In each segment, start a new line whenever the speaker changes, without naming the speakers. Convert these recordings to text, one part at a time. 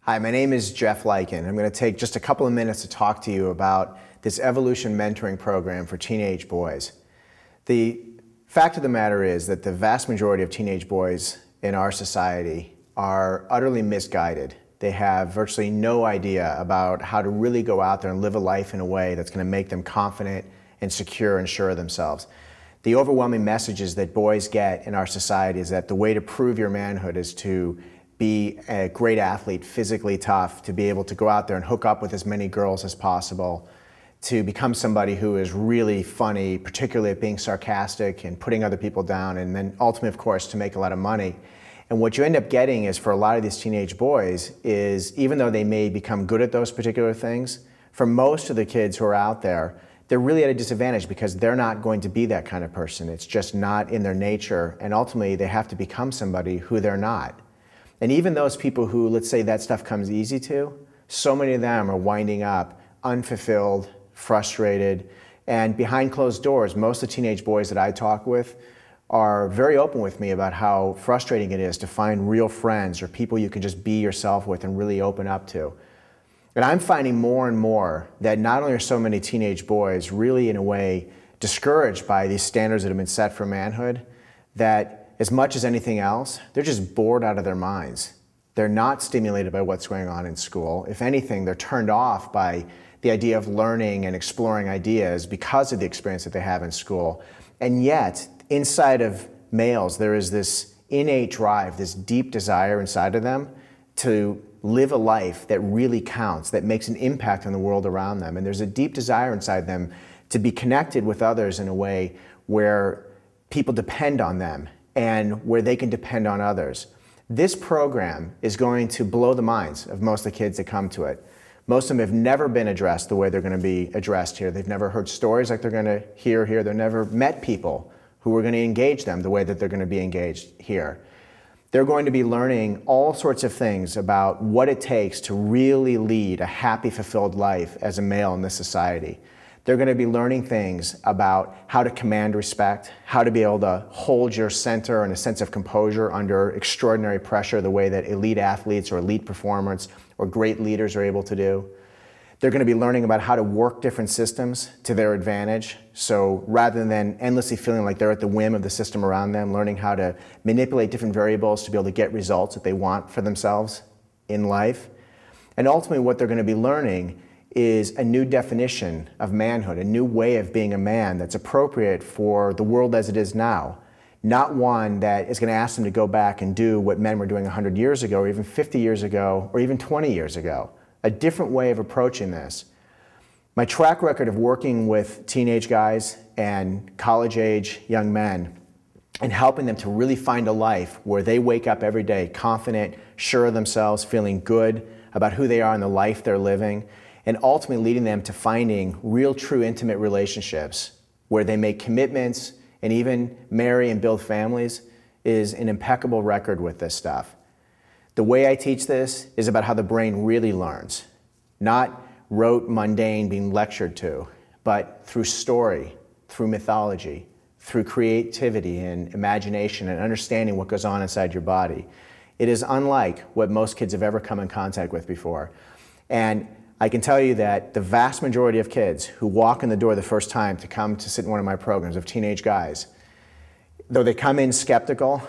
Hi, my name is Jeff Leiken. I'm going to take just a couple of minutes to talk to you about this evolution mentoring program for teenage boys. The fact of the matter is that the vast majority of teenage boys in our society are utterly misguided. They have virtually no idea about how to really go out there and live a life in a way that's going to make them confident and secure and sure of themselves. The overwhelming messages that boys get in our society is that the way to prove your manhood is to be a great athlete, physically tough, to be able to go out there and hook up with as many girls as possible, to become somebody who is really funny, particularly at being sarcastic and putting other people down, and then ultimately, of course, to make a lot of money. And what you end up getting is, for a lot of these teenage boys, is even though they may become good at those particular things, for most of the kids who are out there, they're really at a disadvantage because they're not going to be that kind of person. It's just not in their nature, and ultimately they have to become somebody who they're not. And even those people who, let's say, that stuff comes easy to, so many of them are winding up unfulfilled, frustrated, and behind closed doors. Most of the teenage boys that I talk with are very open with me about how frustrating it is to find real friends or people you can just be yourself with and really open up to. And I'm finding more and more that not only are so many teenage boys really, in a way, discouraged by these standards that have been set for manhood, that as much as anything else, they're just bored out of their minds. They're not stimulated by what's going on in school. If anything, they're turned off by the idea of learning and exploring ideas because of the experience that they have in school. And yet, inside of males, there is this innate drive, this deep desire inside of them to live a life that really counts, that makes an impact on the world around them. And there's a deep desire inside them to be connected with others in a way where people depend on them and where they can depend on others. This program is going to blow the minds of most of the kids that come to it. Most of them have never been addressed the way they're going to be addressed here. They've never heard stories like they're going to hear here. They've never met people who are going to engage them the way that they're going to be engaged here. They're going to be learning all sorts of things about what it takes to really lead a happy, fulfilled life as a male in this society. They're going to be learning things about how to command respect, how to be able to hold your center and a sense of composure under extraordinary pressure, the way that elite athletes or elite performers or great leaders are able to do. They're going to be learning about how to work different systems to their advantage. So rather than endlessly feeling like they're at the whim of the system around them, learning how to manipulate different variables to be able to get results that they want for themselves in life. And ultimately what they're going to be learning is a new definition of manhood, a new way of being a man that's appropriate for the world as it is now. Not one that is going to ask them to go back and do what men were doing 100 years ago, or even 50 years ago, or even 20 years ago. A different way of approaching this. My track record of working with teenage guys and college-age young men and helping them to really find a life where they wake up every day confident, sure of themselves, feeling good about who they are and the life they're living, and ultimately leading them to finding real, true, intimate relationships where they make commitments and even marry and build families, is an impeccable record with this stuff. The way I teach this is about how the brain really learns, not rote, mundane, being lectured to, but through story, through mythology, through creativity and imagination and understanding what goes on inside your body. It is unlike what most kids have ever come in contact with before. And I can tell you that the vast majority of kids who walk in the door the first time to come to sit in one of my programs of teenage guys, though they come in skeptical,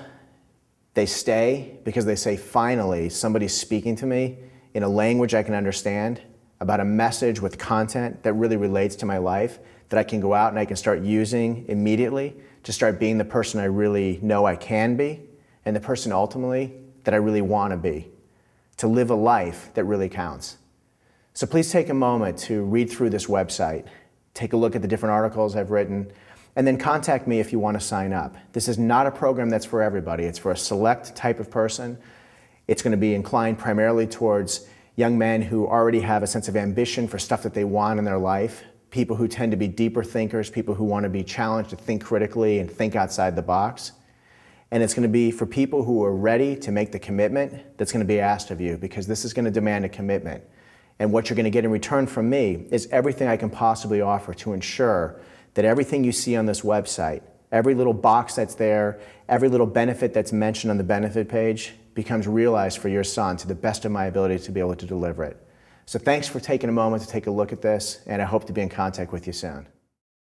they stay because they say, finally, somebody's speaking to me in a language I can understand about a message with content that really relates to my life that I can go out and I can start using immediately to start being the person I really know I can be and the person ultimately that I really want to be, to live a life that really counts. So please take a moment to read through this website, take a look at the different articles I've written, and then contact me if you want to sign up. This is not a program that's for everybody. It's for a select type of person. It's going to be inclined primarily towards young men who already have a sense of ambition for stuff that they want in their life, people who tend to be deeper thinkers, people who want to be challenged to think critically and think outside the box. And it's going to be for people who are ready to make the commitment that's going to be asked of you, because this is going to demand a commitment. And what you're going to get in return from me is everything I can possibly offer to ensure that everything you see on this website, every little box that's there, every little benefit that's mentioned on the benefit page, becomes realized for your son to the best of my ability to be able to deliver it. So thanks for taking a moment to take a look at this, and I hope to be in contact with you soon.